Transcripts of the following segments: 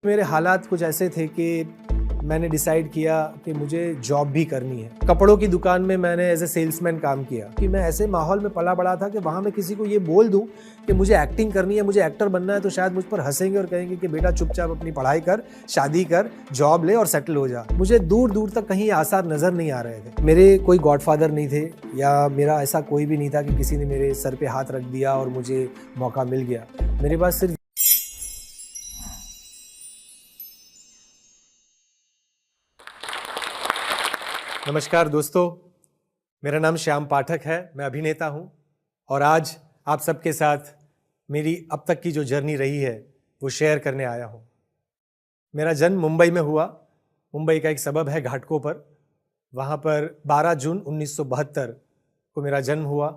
मेरे हालात कुछ ऐसे थे कि मैंने डिसाइड किया कि मुझे जॉब भी करनी है। कपड़ों की दुकान में मैंने एज ए सेल्समैन काम किया कि मैं ऐसे माहौल में पला बड़ा था कि वहाँ मैं किसी को ये बोल दूँ कि मुझे एक्टिंग करनी है, मुझे एक्टर बनना है, तो शायद मुझ पर हंसेंगे और कहेंगे कि बेटा चुपचाप अपनी पढ़ाई कर, शादी कर, जॉब ले और सेटल हो जा। मुझे दूर दूर तक कहीं आसार नज़र नहीं आ रहे थे। मेरे कोई गॉडफादर नहीं थे या मेरा ऐसा कोई भी नहीं था कि किसी ने मेरे सर पे हाथ रख दिया और मुझे मौका मिल गया। मेरे पास सिर्फ नमस्कार दोस्तों, मेरा नाम श्याम पाठक है। मैं अभिनेता हूं और आज आप सबके साथ मेरी अब तक की जो जर्नी रही है वो शेयर करने आया हूं। मेरा जन्म मुंबई में हुआ। मुंबई का एक सबब है घाटकोपर। वहां पर 12 जून 1972 को मेरा जन्म हुआ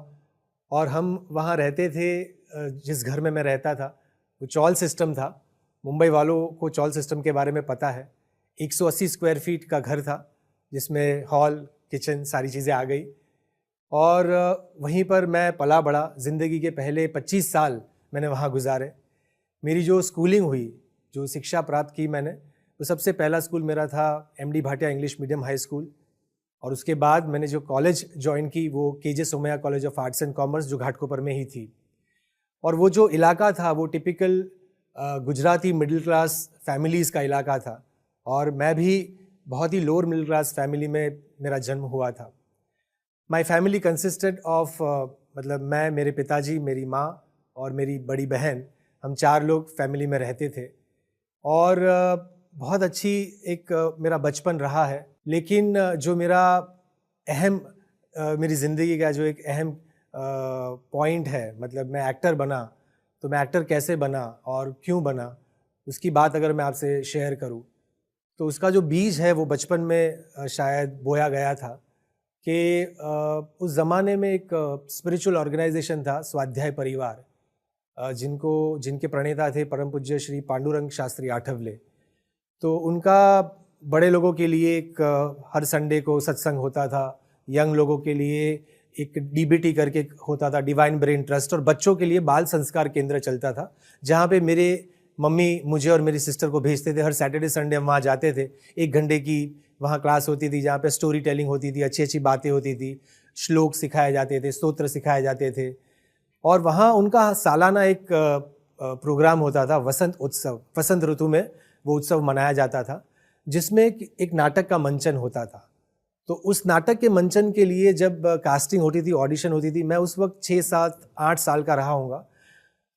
और हम वहां रहते थे। जिस घर में मैं रहता था वो चॉल सिस्टम था। मुंबई वालों को चॉल सिस्टम के बारे में पता है। 180 स्क्वायर फीट का घर था जिसमें हॉल, किचन, सारी चीज़ें आ गई और वहीं पर मैं पला बड़ा। ज़िंदगी के पहले 25 साल मैंने वहाँ गुजारे। मेरी जो स्कूलिंग हुई, जो शिक्षा प्राप्त की मैंने, वो सबसे पहला स्कूल मेरा था MD Bhatia English medium high school. और उसके बाद मैंने जो कॉलेज ज्वाइन की वो KJ Somaiya college of arts and commerce, जो घाटकोपर में ही थी। और वो जो इलाका था वो typical Gujarati middle class families का इलाका था और मैं भी बहुत ही लोअर मिडिल क्लास फैमिली में मेरा जन्म हुआ था। माई फैमिली कंसिस्टेड ऑफ मतलब मैं, मेरे पिताजी, मेरी माँ और मेरी बड़ी बहन, हम 4 लोग फैमिली में रहते थे और बहुत अच्छी एक मेरा बचपन रहा है। लेकिन जो मेरा अहम मेरी ज़िंदगी का जो एक अहम पॉइंट है, मतलब मैं एक्टर बना, तो मैं एक्टर कैसे बना और क्यों बना, उसकी बात अगर मैं आपसे शेयर करूँ तो उसका जो बीज है वो बचपन में शायद बोया गया था कि उस ज़माने में एक स्पिरिचुअल ऑर्गेनाइजेशन था स्वाध्याय परिवार, जिनके प्रणेता थे परम पूज्य श्री पांडुरंग शास्त्री आठवले। तो उनका बड़े लोगों के लिए एक हर संडे को सत्संग होता था, यंग लोगों के लिए एक DBT करके होता था, डिवाइन ब्रेन ट्रस्ट, और बच्चों के लिए बाल संस्कार केंद्र चलता था, जहाँ पे मेरे मम्मी मुझे और मेरी सिस्टर को भेजते थे। हर सैटरडे संडे हम वहाँ जाते थे। 1 घंटे की वहाँ क्लास होती थी जहाँ पे स्टोरी टेलिंग होती थी, अच्छी अच्छी बातें होती थी, श्लोक सिखाए जाते थे, स्तोत्र सिखाए जाते थे। और वहाँ उनका सालाना एक प्रोग्राम होता था, वसंत उत्सव। वसंत ऋतु में वो उत्सव मनाया जाता था जिसमें एक नाटक का मंचन होता था। तो उस नाटक के मंचन के लिए जब कास्टिंग होती थी, ऑडिशन होती थी, मैं उस वक्त 6, 7, 8 साल का रहा हूँगा।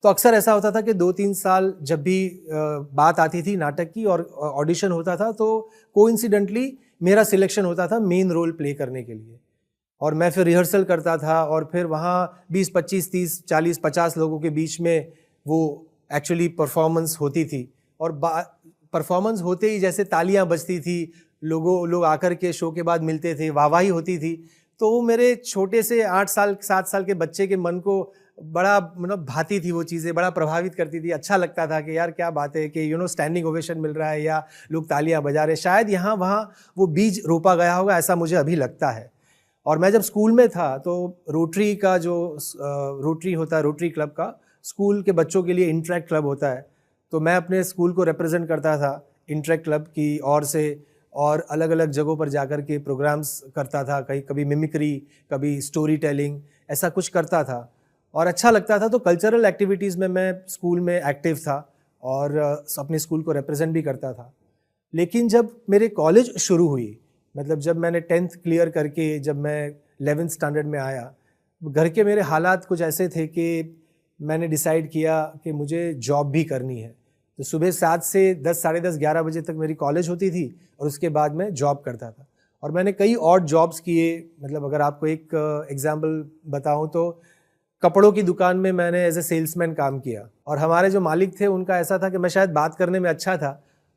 तो अक्सर ऐसा होता था कि 2-3 साल जब भी बात आती थी नाटक की और ऑडिशन होता था तो कोइंसिडेंटली मेरा सिलेक्शन होता था मेन रोल प्ले करने के लिए। और मैं फिर रिहर्सल करता था और फिर वहाँ 20, 25, 30, 40, 50 लोगों के बीच में वो एक्चुअली परफॉर्मेंस होती थी। और परफॉर्मेंस होते ही जैसे तालियां बजती थी, लोग आकर के शो के बाद मिलते थे, वाहवाही होती थी। तो वो मेरे छोटे से 8 साल 7 साल के बच्चे के मन को बड़ा मतलब भाती थी, वो चीज़ें बड़ा प्रभावित करती थी। अच्छा लगता था कि यार क्या बात है कि स्टैंडिंग ओवेशन मिल रहा है या लोग तालियां बजा रहे। शायद यहाँ वहाँ वो बीज रोपा गया होगा, ऐसा मुझे अभी लगता है। और मैं जब स्कूल में था तो रोटरी का जो रोटरी होता है, रोटरी क्लब का, स्कूल के बच्चों के लिए इंटरेक्ट क्लब होता है, तो मैं अपने स्कूल को रिप्रेजेंट करता था इंटरेक्ट क्लब की ओर से और अलग अलग जगहों पर जाकर के प्रोग्राम्स करता था। कभी मिमिक्री, कभी स्टोरी टेलिंग, ऐसा कुछ करता था और अच्छा लगता था। तो कल्चरल एक्टिविटीज़ में मैं स्कूल में एक्टिव था और अपने स्कूल को रिप्रेजेंट भी करता था। लेकिन जब मेरे कॉलेज शुरू हुई, मतलब जब मैंने 10th क्लियर करके जब मैं 11th स्टैंडर्ड में आया, घर के मेरे हालात कुछ ऐसे थे कि मैंने डिसाइड किया कि मुझे जॉब भी करनी है। तो सुबह 7 से 10, साढ़े 10, 11 बजे तक मेरी कॉलेज होती थी और उसके बाद मैं जॉब करता था। और मैंने कई और जॉब्स किए। मतलब अगर आपको एक एग्जाम्पल बताऊं तो कपड़ों की दुकान में मैंने एज ए सेल्समैन काम किया और हमारे जो मालिक थे उनका ऐसा था कि मैं शायद बात करने में अच्छा था,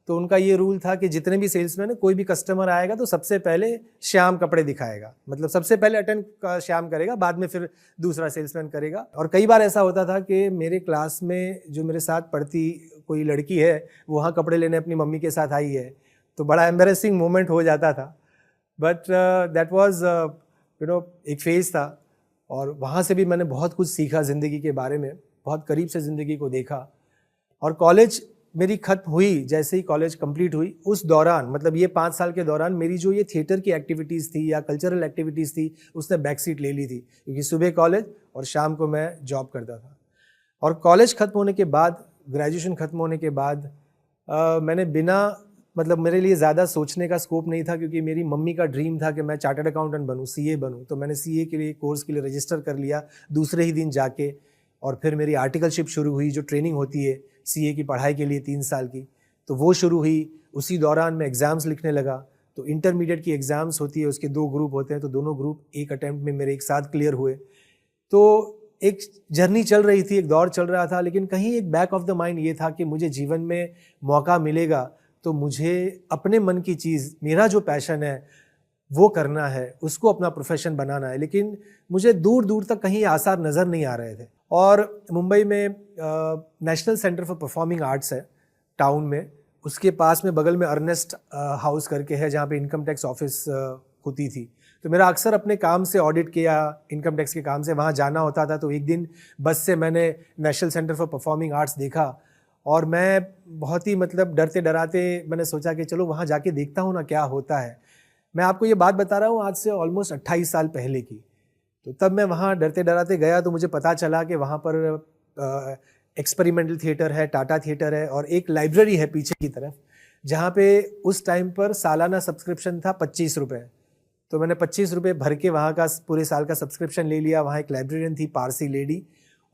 तो उनका ये रूल था कि जितने भी सेल्समैन है, कोई भी कस्टमर आएगा तो सबसे पहले श्याम कपड़े दिखाएगा, मतलब सबसे पहले अटेंड श्याम करेगा, बाद में फिर दूसरा सेल्समैन करेगा। और कई बार ऐसा होता था कि मेरे क्लास में जो मेरे साथ पढ़ती कोई लड़की है वो वहाँ कपड़े लेने अपनी मम्मी के साथ आई है, तो बड़ा एम्बेरसिंग मोमेंट हो जाता था। बट दैट वाज एक फेज़ था और वहाँ से भी मैंने बहुत कुछ सीखा ज़िंदगी के बारे में, बहुत करीब से ज़िंदगी को देखा। और कॉलेज मेरी खत्म हुई, जैसे ही कॉलेज कंप्लीट हुई, उस दौरान मतलब ये 5 साल के दौरान मेरी जो ये थिएटर की एक्टिविटीज़ थी या कल्चरल एक्टिविटीज़ थी, उसने बैक सीट ले ली थी, क्योंकि सुबह कॉलेज और शाम को मैं जॉब करता था। और कॉलेज ख़त्म होने के बाद, ग्रेजुएशन ख़त्म होने के बाद मैंने बिना मतलब मेरे लिए ज़्यादा सोचने का स्कोप नहीं था, क्योंकि मेरी मम्मी का ड्रीम था कि मैं चार्टर्ड अकाउंटेंट बनूँ, सीए बनूँ। तो मैंने सीए के लिए कोर्स के लिए रजिस्टर कर लिया दूसरे ही दिन जाके, और फिर मेरी आर्टिकलशिप शुरू हुई, जो ट्रेनिंग होती है सीए की पढ़ाई के लिए 3 साल की, तो वो शुरू हुई। उसी दौरान मैं एग्ज़ाम्स लिखने लगा। तो इंटरमीडिएट की एग्ज़ाम्स होती है, उसके 2 ग्रुप होते हैं, तो दोनों ग्रुप एक अटैम्प्ट में मेरे एक साथ क्लियर हुए। तो एक जर्नी चल रही थी, एक दौर चल रहा था, लेकिन कहीं एक बैक ऑफ द माइंड ये था कि मुझे जीवन में मौका मिलेगा तो मुझे अपने मन की चीज़, मेरा जो पैशन है वो करना है, उसको अपना प्रोफेशन बनाना है। लेकिन मुझे दूर दूर तक कहीं आसार नज़र नहीं आ रहे थे। और मुंबई में national centre for performing arts है टाउन में, उसके पास में बगल में अर्नेस्ट हाउस करके है, जहाँ पे इनकम टैक्स ऑफिस होती थी। तो मेरा अक्सर अपने काम से, ऑडिट के या इनकम टैक्स के काम से वहाँ जाना होता था। तो एक दिन बस से मैंने national centre for performing arts देखा, और मैं बहुत ही मतलब डरते डराते मैंने सोचा कि चलो वहाँ जाके देखता हूँ ना क्या होता है। मैं आपको ये बात बता रहा हूँ आज से ऑलमोस्ट 28 साल पहले की। तो तब मैं वहाँ डरते डराते गया, तो मुझे पता चला कि वहाँ पर एक्सपेरिमेंटल थिएटर है, टाटा थिएटर है, और एक लाइब्रेरी है पीछे की तरफ, जहाँ पे उस टाइम पर सालाना सब्सक्रिप्शन था 25 रुपये। तो मैंने 25 रुपये भर के वहाँ का पूरे साल का सब्सक्रिप्शन ले लिया। वहाँ एक लाइब्रेरियन थी, पारसी लेडी,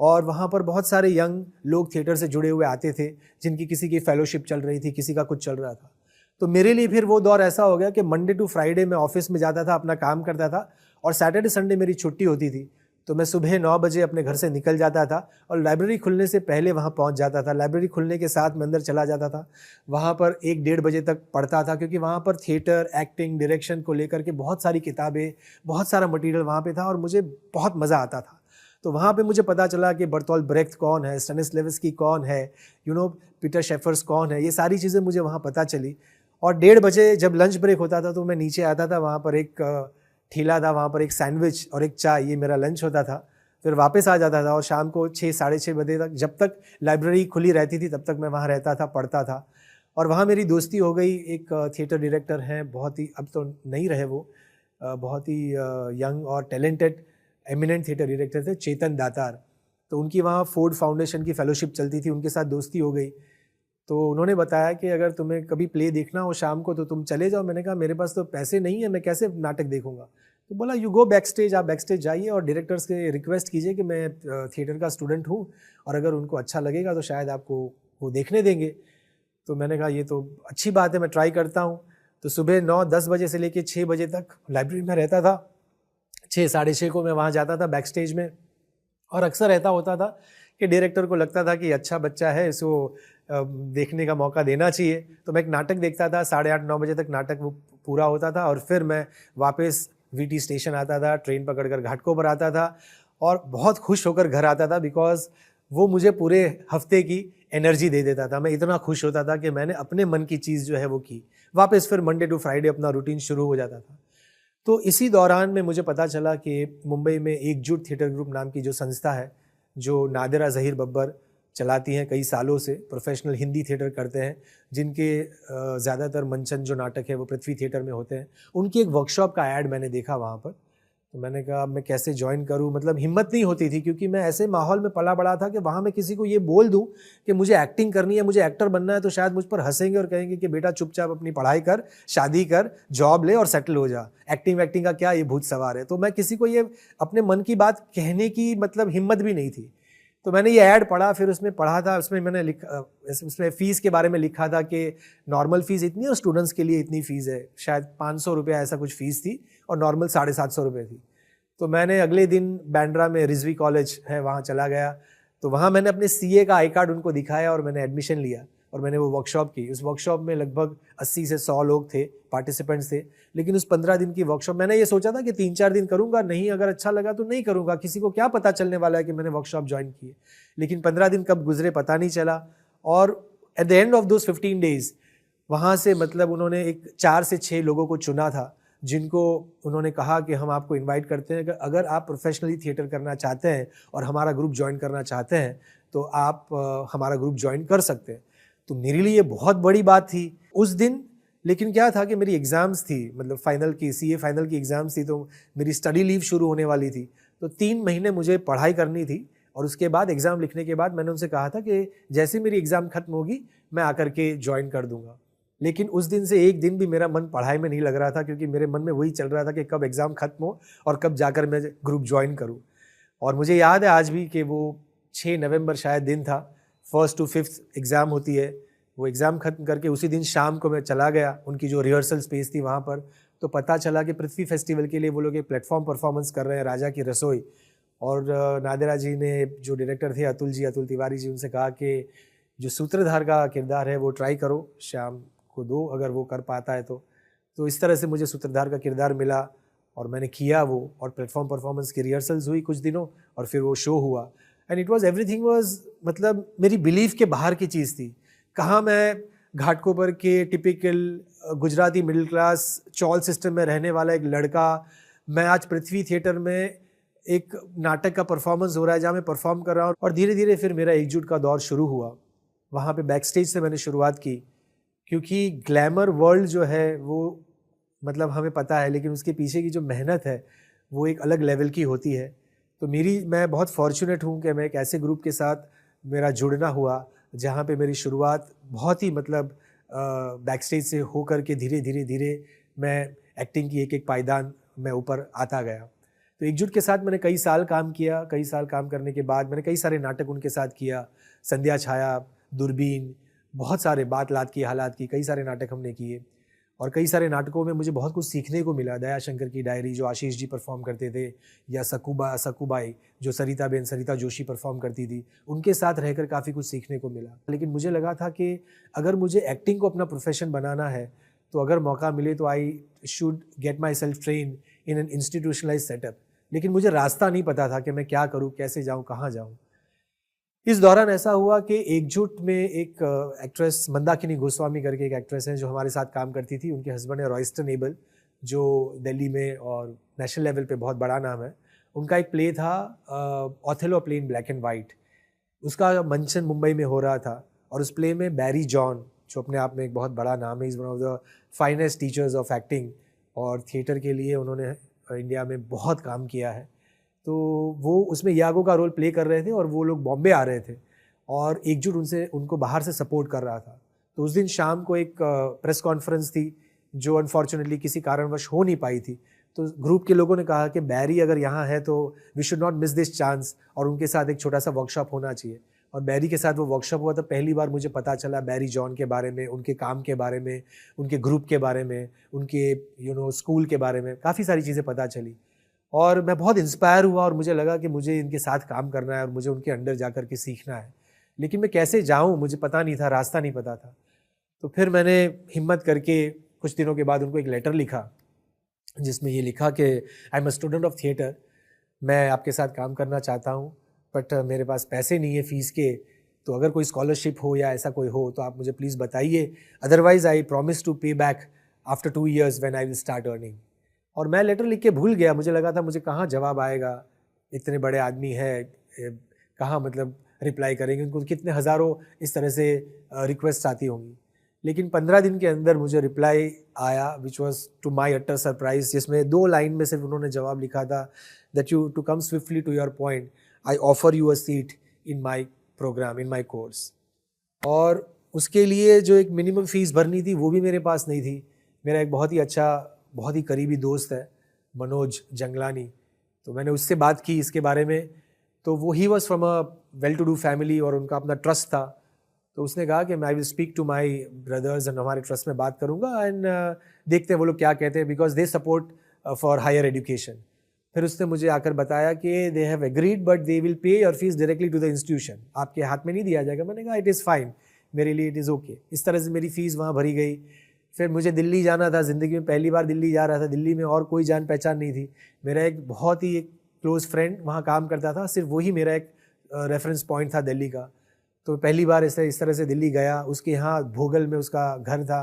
और वहाँ पर बहुत सारे यंग लोग थिएटर से जुड़े हुए आते थे, जिनकी किसी की फेलोशिप चल रही थी, किसी का कुछ चल रहा था। तो मेरे लिए फिर वो दौर ऐसा हो गया कि मंडे टू फ्राइडे मैं ऑफिस में जाता था, अपना काम करता था, और सैटरडे संडे मेरी छुट्टी होती थी। तो मैं सुबह 9 बजे अपने घर से निकल जाता था और लाइब्रेरी खुलने से पहले वहाँ पहुँच जाता था। लाइब्रेरी खुलने के साथ मैं अंदर चला जाता था, वहाँ पर 1-1:30 बजे तक पढ़ता था, क्योंकि वहाँ पर थिएटर, एक्टिंग, डायरेक्शन को लेकर के बहुत सारी किताबें, बहुत सारा मटेरियल वहाँ पे था, और मुझे बहुत मज़ा आता था। तो वहाँ पे मुझे पता चला कि बर्टोल्ट ब्रेख्त कौन है, स्टेनिस्लेवस्की कौन है, पीटर शेफर्स कौन है, ये सारी चीज़ें मुझे वहाँ पता चली। और 1:30 बजे जब लंच ब्रेक होता था तो मैं नीचे आता था, वहाँ पर एक ठेला था, वहाँ पर एक सैंडविच और एक चाय, ये मेरा लंच होता था। फिर वापस आ जाता था, और शाम को 6 साढ़े 6 बजे तक, जब तक लाइब्रेरी खुली रहती थी तब तक मैं वहाँ रहता था, पढ़ता था। और वहाँ मेरी दोस्ती हो गई। एक थिएटर डायरेक्टर हैं, बहुत ही, अब तो नहीं रहे वो, बहुत ही यंग और टैलेंटेड एमिनेंट थिएटर डायरेक्टर थे, चेतन दातार। तो उनकी वहाँ फोर्ड फाउंडेशन की फेलोशिप चलती थी, उनके साथ दोस्ती हो गई। तो उन्होंने बताया कि अगर तुम्हें कभी प्ले देखना हो शाम को तो तुम चले जाओ। मैंने कहा मेरे पास तो पैसे नहीं है, मैं कैसे नाटक देखूंगा। तो बोला यू गो बैक स्टेज, आप बैक स्टेज जाइए और डायरेक्टर्स से रिक्वेस्ट कीजिए कि मैं थिएटर का स्टूडेंट हूँ, और अगर उनको अच्छा लगेगा तो शायद आपको वो देखने देंगे। तो मैंने कहा ये तो अच्छी बात है, मैं ट्राई करता हूँ। तो सुबह 9-10 बजे से लेकर 6 बजे तक लाइब्रेरी में रहता था। 6 साढ़े 6 को मैं वहाँ जाता था बैक स्टेज में, और अक्सर ऐसा होता था कि डायरेक्टर को लगता था कि अच्छा बच्चा है, इसको देखने का मौका देना चाहिए। तो मैं एक नाटक देखता था, 8:30-9 बजे तक नाटक वो पूरा होता था, और फिर मैं वापस वीटी स्टेशन आता था, ट्रेन पकड़कर घाटकों पर आता था, और बहुत खुश होकर घर आता था, बिकॉज वो मुझे पूरे हफ्ते की एनर्जी दे देता था। मैं इतना खुश होता था कि मैंने अपने मन की चीज़ जो है वो की। वापस फिर मंडे टू फ्राइडे अपना रूटीन शुरू हो जाता था। तो इसी दौरान में मुझे पता चला कि मुंबई में एकजुट थिएटर ग्रुप नाम की जो संस्था है, जो नादिरा ज़हीर बब्बर चलाती हैं, कई सालों से प्रोफेशनल हिंदी थिएटर करते हैं, जिनके ज़्यादातर मंचन जो नाटक है वो पृथ्वी थिएटर में होते हैं। उनकी एक वर्कशॉप का ऐड मैंने देखा वहाँ पर। तो मैंने कहा मैं कैसे ज्वाइन करूँ, मतलब हिम्मत नहीं होती थी, क्योंकि मैं ऐसे माहौल में पला बड़ा था कि वहाँ मैं किसी को ये बोल दूँ कि मुझे एक्टिंग करनी है, मुझे एक्टर बनना है, तो शायद मुझ पर हंसेंगे और कहेंगे कि बेटा चुपचाप अपनी पढ़ाई कर, शादी कर, जॉब ले और सेटल हो जा, एक्टिंग वैक्टिंग का क्या ये भूत सवार है। तो मैं किसी को ये अपने मन की बात कहने की मतलब हिम्मत भी नहीं थी। तो मैंने ये ऐड पढ़ा, फिर उसमें पढ़ा था, उसमें मैंने लिखा, उसमें फ़ीस के बारे में लिखा था कि नॉर्मल फ़ीस इतनी और स्टूडेंट्स के लिए इतनी फ़ीस है, शायद 500 रुपये ऐसा कुछ फ़ीस थी, और नॉर्मल 750 रुपये थी। तो मैंने अगले दिन बांद्रा में रिजवी कॉलेज है वहाँ चला गया। तो वहाँ मैंने अपने सीए का आई कार्ड उनको दिखाया और मैंने एडमिशन लिया, और मैंने वो वर्कशॉप की। उस वर्कशॉप में लगभग 80 से 100 लोग थे, पार्टिसिपेंट्स थे। लेकिन उस 15 दिन की वर्कशॉप मैंने ये सोचा था कि 3-4 दिन करूँगा, नहीं अगर अच्छा लगा तो नहीं करूँगा, किसी को क्या पता चलने वाला है कि मैंने वर्कशॉप ज्वाइन की है। लेकिन 15 दिन कब गुजरे पता नहीं चला, और at the end of those 15 days वहाँ से मतलब उन्होंने एक 4 से 6 लोगों को चुना था, जिनको उन्होंने कहा कि हम आपको इनवाइट करते हैं कि अगर आप प्रोफेशनली थिएटर करना चाहते हैं और हमारा ग्रुप ज्वाइन करना चाहते हैं तो आप हमारा ग्रुप ज्वाइन कर सकते हैं। तो मेरे लिए बहुत बड़ी बात थी उस दिन। लेकिन क्या था कि मेरी एग्ज़ाम्स थी, मतलब फाइनल की, सीए फाइनल की एग्ज़ाम्स थी, तो मेरी स्टडी लीव शुरू होने वाली थी। तो 3 महीने मुझे पढ़ाई करनी थी और उसके बाद एग्ज़ाम लिखने के बाद मैंने उनसे कहा था कि जैसे मेरी एग्ज़ाम खत्म होगी मैं आकर के ज्वाइन कर दूंगा। लेकिन उस दिन से एक दिन भी मेरा मन पढ़ाई में नहीं लग रहा था, क्योंकि मेरे मन में वही चल रहा था कि कब एग्ज़ाम खत्म हो और कब जाकर मैं ग्रुप ज्वाइन करूँ। और मुझे याद है आज भी कि वो 6 नवंबर शायद दिन था, 1st to 5th एग्ज़ाम होती है। वो एग्ज़ाम खत्म करके उसी दिन शाम को मैं चला गया उनकी जो रिहर्सल स्पेस थी वहाँ पर। तो पता चला कि पृथ्वी फेस्टिवल के लिए वो लोग एक प्लेटफॉर्म परफॉर्मेंस कर रहे हैं, राजा की रसोई। और नादिरा जी ने, जो डायरेक्टर थे अतुल तिवारी जी, उनसे कहा कि जो सूत्रधार का किरदार है वो ट्राई करो, श्याम को दो अगर वो कर पाता है तो। तो इस तरह से मुझे सूत्रधार का किरदार मिला और मैंने किया वो, और प्लेटफॉर्म परफॉर्मेंस की रिहर्सल्स हुई कुछ दिनों और फिर वो शो हुआ। And it was everything was, मतलब मेरी बिलीफ के बाहर की चीज़ थी। कहाँ मैं घाटकोपर के टिपिकल गुजराती मिडिल क्लास चौल सिस्टम में रहने वाला एक लड़का, मैं आज पृथ्वी थिएटर में एक नाटक का परफॉर्मेंस हो रहा है जहाँ मैं परफॉर्म कर रहा हूँ। और धीरे धीरे फिर मेरा एकजुट का दौर शुरू हुआ। वहाँ पे बैक स्टेज से मैंने शुरुआत की, क्योंकि ग्लैमर वर्ल्ड जो है वो, मतलब हमें पता है, लेकिन उसके पीछे की जो मेहनत है वो एक अलग लेवल की होती है। तो मैं बहुत फॉर्चुनेट हूँ कि मैं एक ऐसे ग्रुप के साथ मेरा जुड़ना हुआ जहाँ पे मेरी शुरुआत बहुत ही, मतलब बैक स्टेज से होकर के धीरे धीरे मैं एक्टिंग की एक एक पायदान में ऊपर आता गया। तो एकजुट के साथ मैंने कई साल काम किया। कई साल काम करने के बाद मैंने कई सारे नाटक उनके साथ किया, संध्या छाया, दूरबीन, बहुत सारे, बात लात की, हालात की, कई सारे नाटक हमने किए। और कई सारे नाटकों में मुझे बहुत कुछ सीखने को मिला। दया शंकर की डायरी जो आशीष जी परफॉर्म करते थे, या सकुबाई जो सरिता जोशी परफॉर्म करती थी, उनके साथ रहकर काफ़ी कुछ सीखने को मिला। लेकिन मुझे लगा था कि अगर मुझे एक्टिंग को अपना प्रोफेशन बनाना है तो अगर मौका मिले तो I should get myself train in an institutionalize setup. लेकिन मुझे रास्ता नहीं पता था कि मैं क्या करूँ, कैसे जाऊँ, कहाँ जाऊँ। इस दौरान ऐसा हुआ कि एकजुट में एक एक्ट्रेस मंदाकिनी गोस्वामी करके एक एक्ट्रेस है जो हमारे साथ काम करती थी। उनके हस्बैंड है रॉयस्टन एबल, जो दिल्ली में और नेशनल लेवल पे बहुत बड़ा नाम है। उनका एक प्ले था Othello play in black and white. उसका मंचन मुंबई में हो रहा था और उस प्ले में बैरी जॉन, जो अपने आप में एक बहुत बड़ा नाम है, is one of the finest teachers of acting, और थिएटर के लिए उन्होंने इंडिया में बहुत काम किया है। तो वो उसमें यागो का रोल प्ले कर रहे थे और वो लोग बॉम्बे आ रहे थे और एकजुट उनको बाहर से सपोर्ट कर रहा था। तो उस दिन शाम को एक प्रेस कॉन्फ्रेंस थी जो अनफॉर्चुनेटली किसी कारणवश हो नहीं पाई थी। तो ग्रुप के लोगों ने कहा कि बैरी अगर यहाँ है तो we should not miss this chance, और उनके साथ एक छोटा सा वर्कशॉप होना चाहिए। और बैरी के साथ वो वर्कशॉप हुआ तो पहली बार मुझे पता चला बैरी जॉन के बारे में, उनके काम के बारे में, उनके ग्रुप के बारे में, उनके स्कूल के बारे में, काफ़ी सारी चीज़ें पता चली। और मैं बहुत इंस्पायर हुआ और मुझे लगा कि मुझे इनके साथ काम करना है और मुझे उनके अंडर जा कर के सीखना है। लेकिन मैं कैसे जाऊं मुझे पता नहीं था, रास्ता नहीं पता था। तो फिर मैंने हिम्मत करके कुछ दिनों के बाद उनको एक लेटर लिखा जिसमें ये लिखा कि I am a student of theatre, मैं आपके साथ काम करना चाहता हूँ, बट मेरे पास पैसे नहीं है फ़ीस के, तो अगर कोई स्कॉलरशिप हो या ऐसा कोई हो तो आप मुझे प्लीज़ बताइए, अदरवाइज़ आई प्रॉमिस टू पे back after 2 years when I will start earning. और मैं लेटर लिख के भूल गया, मुझे लगा था मुझे कहाँ जवाब आएगा, इतने बड़े आदमी है, कहाँ मतलब रिप्लाई करेंगे, उनको कितने हज़ारों इस तरह से रिक्वेस्ट आती होंगी। लेकिन 15 दिन के अंदर मुझे रिप्लाई आया which was to my utter surprise, जिसमें 2 लाइन में सिर्फ उन्होंने जवाब लिखा था that you to come swiftly to your point I offer you a seat in my programme, in my course. और उसके लिए जो एक मिनिमम फ़ीस भरनी थी वो भी मेरे पास नहीं थी। मेरा एक बहुत ही अच्छा, बहुत ही करीबी दोस्त है मनोज जंगलानी, तो मैंने उससे बात की इसके बारे में। तो वो ही was from a well to do family और उनका अपना ट्रस्ट था। तो उसने कहा कि I will speak to my brothers and हमारे ट्रस्ट में बात करूँगा एंड देखते हैं वो लोग क्या कहते हैं, because they support for higher education. फिर उसने मुझे आकर बताया कि they have agreed but they will pay your fees directly to the institution, आपके हाथ में नहीं दिया जाएगा। मैंने कहा इट इज़ फाइन, मेरे लिए इट इज़ ओके। इस तरह से मेरी फ़ीस वहाँ भरी गई। फिर मुझे दिल्ली जाना था, ज़िंदगी में पहली बार दिल्ली जा रहा था। दिल्ली में और कोई जान पहचान नहीं थी। मेरा एक बहुत ही क्लोज़ फ्रेंड वहाँ काम करता था, सिर्फ वही मेरा एक रेफरेंस पॉइंट था दिल्ली का। तो पहली बार इस तरह से दिल्ली गया। उसके यहाँ भोगल में उसका घर था,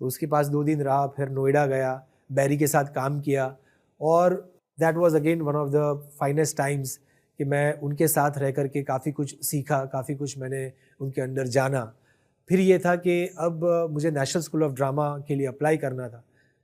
तो उसके पास 2 दिन रहा। फिर नोएडा गया, बैरी के साथ काम किया और that was again one of the finest times कि मैं उनके साथ रह कर के काफ़ी कुछ सीखा, काफ़ी कुछ मैंने उनके अंदर जाना। फिर ये था कि अब मुझे नेशनल स्कूल ऑफ ड्रामा के लिए अप्लाई करना था।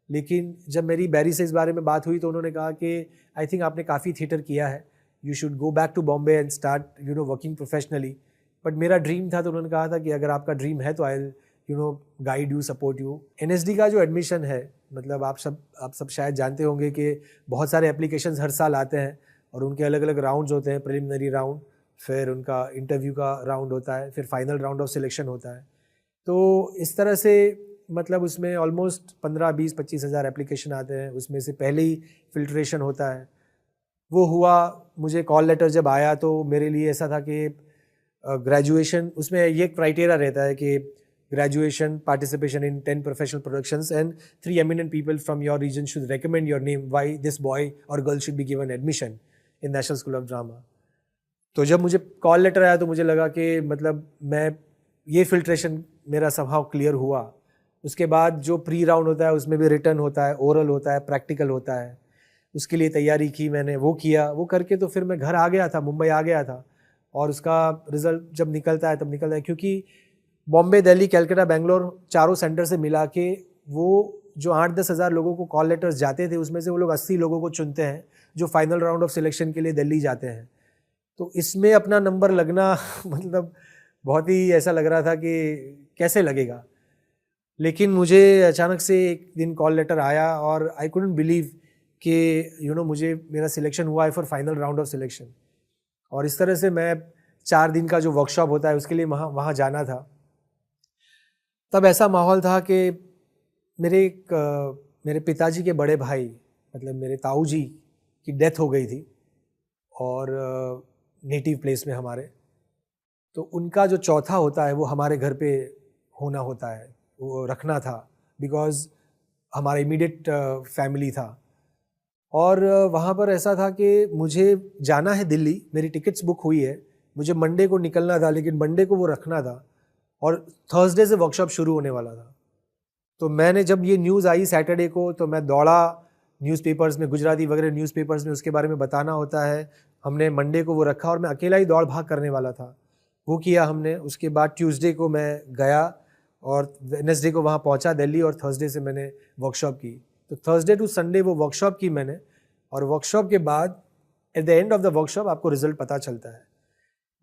लेकिन जब मेरी बैरी से इस बारे में बात हुई तो उन्होंने कहा कि आई थिंक आपने काफ़ी थिएटर किया है, you should go back to Bombay and start working professionally. But मेरा ड्रीम था, तो उन्होंने कहा था कि अगर आपका ड्रीम है तो आई guide you, support you. NSD का जो एडमिशन है, मतलब आप सब शायद जानते होंगे कि बहुत सारे एप्लीकेशंस हर साल आते हैं और उनके अलग अलग राउंड्स होते हैं। प्रिलिमिनरी राउंड, फिर उनका इंटरव्यू का राउंड होता है, फिर फाइनल राउंड ऑफ सिलेक्शन होता है। तो इस तरह से मतलब उसमें ऑलमोस्ट 15-20-25 हज़ार एप्लीकेशन आते हैं, उसमें से पहले ही फिल्ट्रेशन होता है। वो हुआ, मुझे कॉल लेटर जब आया तो मेरे लिए ऐसा था कि ग्रेजुएशन, उसमें ये क्राइटेरिया रहता है कि graduation, participation in 10 professional productions and 3 eminent people from your region should recommend your name why this boy or girl should be given admission in National School of Drama। तो जब मुझे call letter आया तो मुझे लगा कि मतलब मैं ये फिल्ट्रेशन मेरा somehow क्लियर हुआ। उसके बाद जो प्री राउंड होता है उसमें भी रिटर्न होता है, ओरल होता है, प्रैक्टिकल होता है। उसके लिए तैयारी की मैंने, वो किया, वो करके तो फिर मैं घर आ गया था, मुंबई आ गया था। और उसका रिज़ल्ट जब निकलता है तब निकलता है, क्योंकि बॉम्बे, दिल्ली, कलकत्ता, बेंगलोर चारों सेंटर से मिला के वो जो 8-10 हज़ार लोगों को कॉल लेटर्स जाते थे, उसमें से वो लोग 80 लोगों को चुनते हैं जो फाइनल राउंड ऑफ सिलेक्शन के लिए दिल्ली जाते हैं। तो इसमें अपना नंबर लगना मतलब बहुत ही ऐसा लग रहा था कि कैसे लगेगा। लेकिन मुझे अचानक से एक दिन कॉल लेटर आया और आई कुडंट बिलीव कि मुझे मेरा सिलेक्शन हुआ है for final round of selection. और इस तरह से मैं 4 दिन का जो वर्कशॉप होता है उसके लिए वहाँ जाना था। तब ऐसा माहौल था कि मेरे पिताजी के बड़े भाई, मतलब मेरे ताऊ जी की डेथ हो गई थी और नेटिव प्लेस में हमारे, तो उनका जो चौथा होता है वो हमारे घर पे होना होता है, वो रखना था, बिकॉज़ हमारा इमीडिएट फैमिली था। और वहाँ पर ऐसा था कि मुझे जाना है दिल्ली, मेरी टिकट्स बुक हुई है, मुझे मंडे को निकलना था, लेकिन मंडे को वो रखना था और थर्सडे से वर्कशॉप शुरू होने वाला था। तो मैंने जब ये न्यूज़ आई सैटरडे को, तो मैं दौड़ा न्यूज़पेपर्स में, गुजराती वगैरह न्यूज़पेपर्स में उसके बारे में बताना होता है। हमने मंडे को वो रखा और मैं अकेला ही दौड़ भाग करने वाला था, वो किया हमने। उसके बाद ट्यूसडे को मैं गया और वेडनेसडे को वहाँ पहुँचा दिल्ली और थर्सडे से मैंने वर्कशॉप की। तो थर्सडे टू संडे वो वर्कशॉप की मैंने, और वर्कशॉप के बाद at the end of the workshop आपको रिज़ल्ट पता चलता है।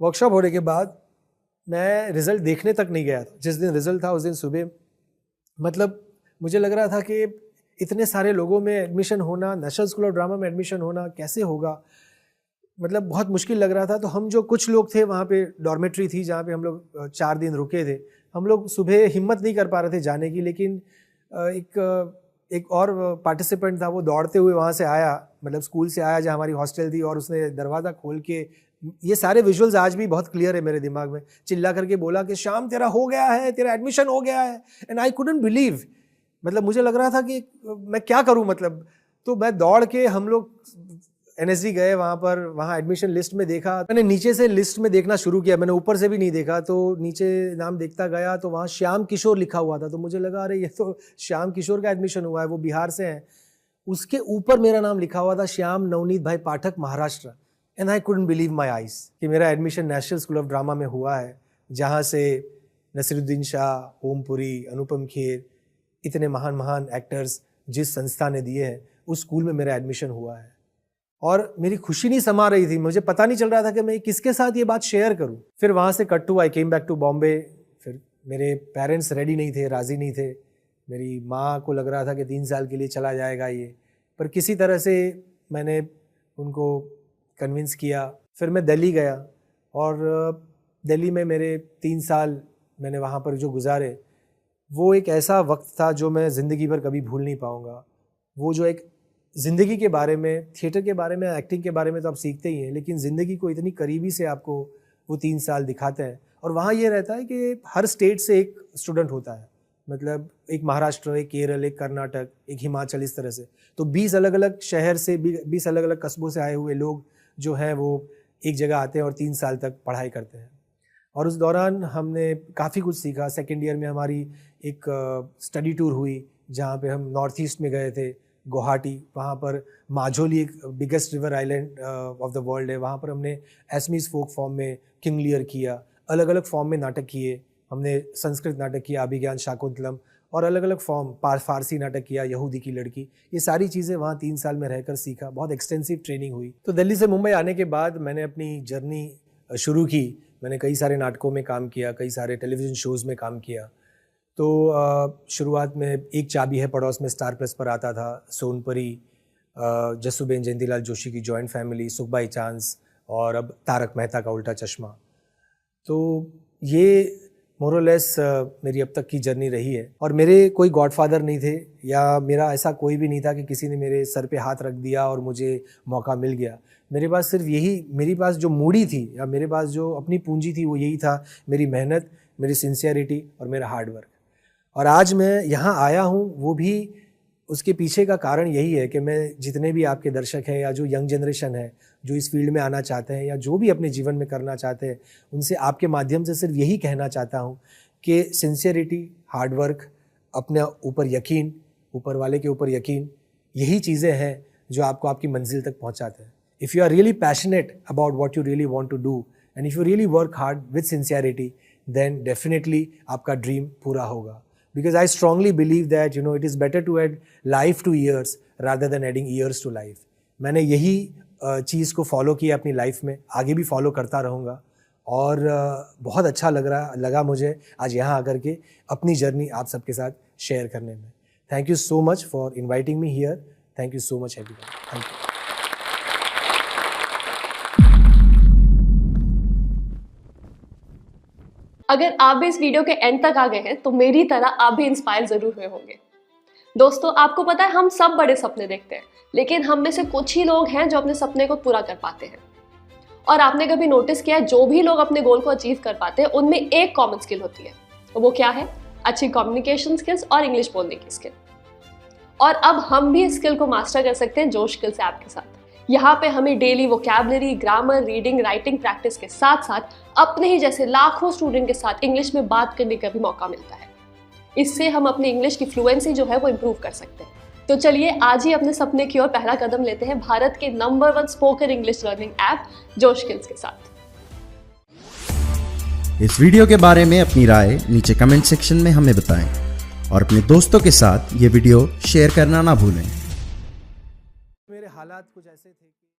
वर्कशॉप होने के बाद मैं रिज़ल्ट देखने तक नहीं गया था। जिस दिन रिज़ल्ट था उस दिन सुबह, मतलब मुझे लग रहा था कि इतने सारे लोगों में एडमिशन होना, नेशनल स्कूल ऑफ ड्रामा में एडमिशन होना कैसे होगा, मतलब बहुत मुश्किल लग रहा था। तो हम जो कुछ लोग थे वहाँ पे, डॉर्मेट्री थी जहाँ पे हम लोग 4 दिन रुके थे, हम लोग सुबह हिम्मत नहीं कर पा रहे थे जाने की। लेकिन एक और पार्टिसिपेंट था, वो दौड़ते हुए वहाँ से आया, मतलब स्कूल से आया जहाँ हमारी हॉस्टल थी, और उसने दरवाज़ा खोल के, ये सारे विजुअल्स आज भी बहुत क्लियर है मेरे दिमाग में, चिल्ला करके बोला कि श्याम तेरा हो गया है, तेरा एडमिशन हो गया है। एंड आई कुडंट बिलीव, मतलब मुझे लग रहा था कि मैं क्या करूं, मतलब। तो मैं दौड़ के, हम लोग NSD गए वहाँ पर, वहाँ एडमिशन लिस्ट में देखा, मैंने नीचे से लिस्ट में देखना शुरू किया, मैंने ऊपर से भी नहीं देखा। तो नीचे नाम देखता गया तो वहाँ श्याम किशोर लिखा हुआ था। तो मुझे लगा अरे ये तो श्याम किशोर का एडमिशन हुआ है, वो बिहार से हैं। उसके ऊपर मेरा नाम लिखा हुआ था Shyam Navneet bhai Pathak, Maharashtra. And I couldn't believe my eyes कि मेरा admission National School of Drama में हुआ है, जहाँ से नसीरुद्दीन शाह, ओमपुरी, अनुपम खेर, इतने महान महान एक्टर्स जिस संस्था ने दिए हैं, उस स्कूल में मेरा एडमिशन हुआ है। और मेरी खुशी नहीं समा रही थी, मुझे पता नहीं चल रहा था कि मैं किसके साथ ये बात शेयर करूं। फिर वहाँ से cut to I came back to Bombay. फिर मेरे पेरेंट्स रेडी नहीं थे, राज़ी नहीं थे। मेरी माँ को लग रहा था कि 3 साल के लिए चला जाएगा ये, पर किसी तरह से मैंने उनको कन्विंस किया। फिर मैं दिल्ली गया और दिल्ली में मेरे 3 साल मैंने वहाँ पर जो गुजारे, वो एक ऐसा वक्त था जो मैं ज़िंदगी भर कभी भूल नहीं पाऊँगा। वो जो एक ज़िंदगी के बारे में, थिएटर के बारे में, एक्टिंग के बारे में तो आप सीखते ही हैं, लेकिन ज़िंदगी को इतनी करीबी से आपको वो 3 साल दिखाते हैं। और वहाँ ये रहता है कि हर स्टेट से एक स्टूडेंट होता है, मतलब एक महाराष्ट्र, एक केरल, एक कर्नाटक, एक हिमाचल, इस तरह से। तो 20 अलग अलग शहर से, 20 अलग अलग कस्बों से आए हुए लोग जो हैं वो एक जगह आते हैं और 3 साल तक पढ़ाई करते हैं। और उस दौरान हमने काफ़ी कुछ सीखा। सेकेंड ईयर में हमारी एक स्टडी टूर हुई, जहाँ पे हम नॉर्थ ईस्ट में गए थे, गुवाहाटी। वहाँ पर माजोली एक biggest river island of the world है, वहाँ पर हमने एस्मीज फोक फॉर्म में किंग लियर किया, अलग अलग फॉर्म में नाटक किए। हमने संस्कृत नाटक किया, अभिज्ञान शाकुंतलम, और अलग अलग फॉर्म, फारसी नाटक किया, यहूदी की लड़की, ये सारी चीज़ें वहाँ 3 साल में रहकर सीखा। बहुत एक्सटेंसिव ट्रेनिंग हुई। तो दिल्ली से मुंबई आने के बाद मैंने अपनी जर्नी शुरू की। मैंने कई सारे नाटकों में काम किया, कई सारे टेलीविज़न शोज़ में काम किया। तो शुरुआत में एक चाबी है पड़ोस में स्टार प्लस पर आता था, सोनपरी, जसूबेन जयंतीलाल जोशी की जॉइंट फैमिली, सुख बाई चांस, और अब तारक मेहता का उल्टा चश्मा। तो ये मोरलेस मेरी अब तक की जर्नी रही है। और मेरे कोई गॉडफादर नहीं थे, या मेरा ऐसा कोई भी नहीं था कि किसी ने मेरे सर पे हाथ रख दिया और मुझे मौका मिल गया। मेरे पास सिर्फ यही, मेरे पास जो मूडी थी या मेरे पास जो अपनी पूंजी थी वो यही था, मेरी मेहनत, मेरी सिंसियरिटी और मेरा हार्डवर्क। और आज मैं यहाँ आया हूँ, वो भी उसके पीछे का कारण यही है कि मैं जितने भी आपके दर्शक हैं या जो यंग जनरेशन है जो इस फील्ड में आना चाहते हैं या जो भी अपने जीवन में करना चाहते हैं, उनसे आपके माध्यम से सिर्फ यही कहना चाहता हूँ कि सिंसियरिटी, हार्डवर्क, अपने ऊपर यकीन, ऊपर वाले के ऊपर यकीन, यही चीज़ें हैं जो आपको आपकी मंजिल तक पहुँचाते हैं। If you are really passionate about what you really want to do and if you really work hard with sincerity, then definitely आपका ड्रीम पूरा होगा। Because I strongly believe that it is better to add life to years rather than adding years to life. मैंने यही चीज़ को follow किया अपनी life में, आगे भी फॉलो करता रहूँगा। और बहुत अच्छा लगा मुझे आज यहाँ आकर के अपनी जर्नी आप सबके साथ शेयर करने में। Thank you so much for inviting me here. Thank you so much everyone. Thank you. अगर आप भी इस वीडियो के एंड तक आ गए हैं तो मेरी तरह आप भी इंस्पायर जरूर हुए होंगे। दोस्तों, आपको पता है हम सब बड़े सपने देखते हैं, लेकिन हम में से कुछ ही लोग हैं जो अपने सपने को पूरा कर पाते हैं। और आपने कभी नोटिस किया है, जो भी लोग अपने गोल को अचीव कर पाते हैं उनमें एक कॉमन स्किल होती है। वो क्या है? अच्छी कम्युनिकेशन स्किल्स और इंग्लिश बोलने की स्किल। और अब हम भी इस स्किल को मास्टर कर सकते हैं जोश स्किल्स ऐप के साथ। यहाँ पे हमें daily vocabulary, grammar, reading, writing practice के साथ साथ अपने ही जैसे लाखों स्टूडेंट के साथ इंग्लिश में बात करने का भी मौका मिलता है। इससे हम अपनी इंग्लिश की फ्लुएंसी जो है वो इम्प्रूव कर सकते हैं। तो चलिए आज ही अपने सपने की ओर पहला कदम लेते हैं भारत के number 1 spoken English learning app जोश स्किल्स के साथ। इस वीडियो के बारे में अपनी राय नीचे कमेंट सेक्शन में हमें बताएं और अपने दोस्तों के साथ ये वीडियो शेयर करना ना भूलें।